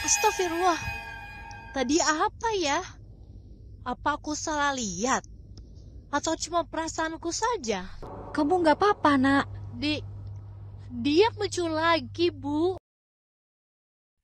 Astagfirullah, tadi apa ya? Apa aku salah lihat? Atau cuma perasaanku saja? Kamu nggak apa-apa, Nak? Dia muncul lagi, Bu.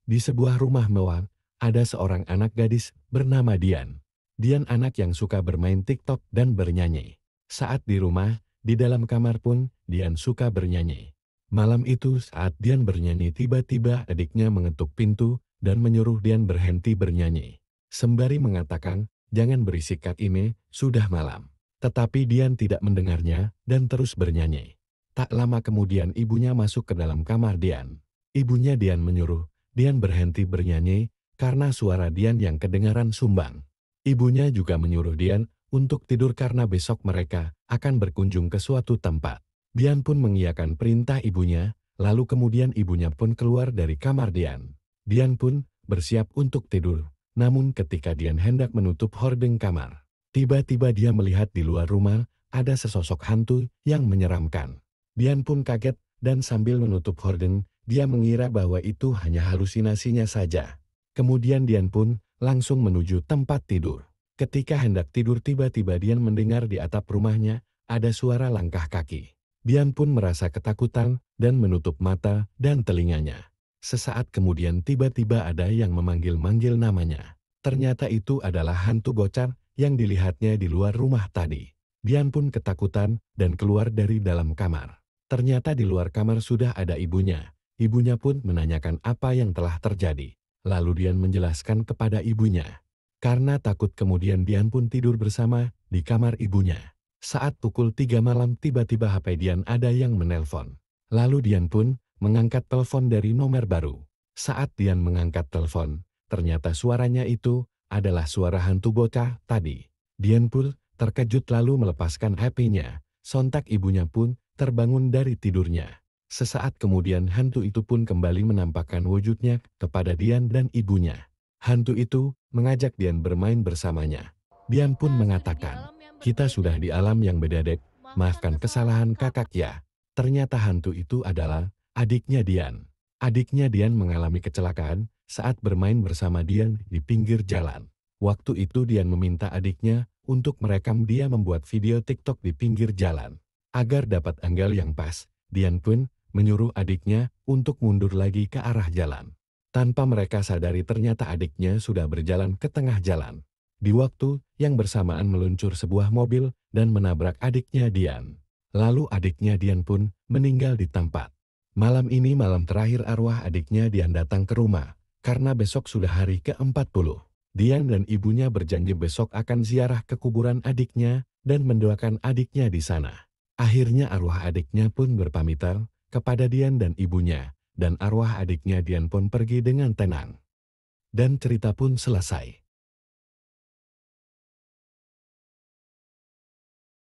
Di sebuah rumah mewah, ada seorang anak gadis bernama Dian. Dian anak yang suka bermain TikTok dan bernyanyi. Saat di rumah, di dalam kamar pun, Dian suka bernyanyi. Malam itu saat Dian bernyanyi tiba-tiba adiknya mengetuk pintu dan menyuruh Dian berhenti bernyanyi. Sembari mengatakan, jangan berisik Kak ini, sudah malam. Tetapi Dian tidak mendengarnya dan terus bernyanyi. Tak lama kemudian ibunya masuk ke dalam kamar Dian. Ibunya Dian menyuruh Dian berhenti bernyanyi karena suara Dian yang kedengaran sumbang. Ibunya juga menyuruh Dian untuk tidur karena besok mereka akan berkunjung ke suatu tempat. Dian pun mengiyakan perintah ibunya, lalu kemudian ibunya pun keluar dari kamar Dian. Dian pun bersiap untuk tidur, namun ketika Dian hendak menutup hordeng kamar, tiba-tiba dia melihat di luar rumah ada sesosok hantu yang menyeramkan. Dian pun kaget dan sambil menutup hordeng, dia mengira bahwa itu hanya halusinasinya saja. Kemudian Dian pun langsung menuju tempat tidur. Ketika hendak tidur tiba-tiba Dian mendengar di atap rumahnya ada suara langkah kaki. Dian pun merasa ketakutan dan menutup mata dan telinganya. Sesaat kemudian tiba-tiba ada yang memanggil-manggil namanya. Ternyata itu adalah hantu bocah yang dilihatnya di luar rumah tadi. Dian pun ketakutan dan keluar dari dalam kamar. Ternyata di luar kamar sudah ada ibunya. Ibunya pun menanyakan apa yang telah terjadi. Lalu Dian menjelaskan kepada ibunya. Karena takut kemudian Dian pun tidur bersama di kamar ibunya. Saat pukul 3 malam tiba-tiba HP Dian ada yang menelpon. Lalu Dian pun mengangkat telepon dari nomor baru. Saat Dian mengangkat telepon, ternyata suaranya itu adalah suara hantu bocah tadi. Dian pun terkejut lalu melepaskan HP-nya. Sontak ibunya pun terbangun dari tidurnya. Sesaat kemudian hantu itu pun kembali menampakkan wujudnya kepada Dian dan ibunya. Hantu itu mengajak Dian bermain bersamanya. Dian pun mengatakan, kita sudah di alam yang beda dek, maafkan kesalahan kakak ya. Ternyata hantu itu adalah adiknya Dian. Adiknya Dian mengalami kecelakaan saat bermain bersama Dian di pinggir jalan. Waktu itu Dian meminta adiknya untuk merekam dia membuat video TikTok di pinggir jalan. Agar dapat angle yang pas, Dian pun menyuruh adiknya untuk mundur lagi ke arah jalan. Tanpa mereka sadari ternyata adiknya sudah berjalan ke tengah jalan. Di waktu yang bersamaan meluncur sebuah mobil dan menabrak adiknya Dian. Lalu adiknya Dian pun meninggal di tempat. Malam ini malam terakhir arwah adiknya Dian datang ke rumah, karena besok sudah hari ke-40. Dian dan ibunya berjanji besok akan ziarah ke kuburan adiknya dan mendoakan adiknya di sana. Akhirnya arwah adiknya pun berpamitan kepada Dian dan ibunya, dan arwah adiknya Dian pun pergi dengan tenang. Dan cerita pun selesai.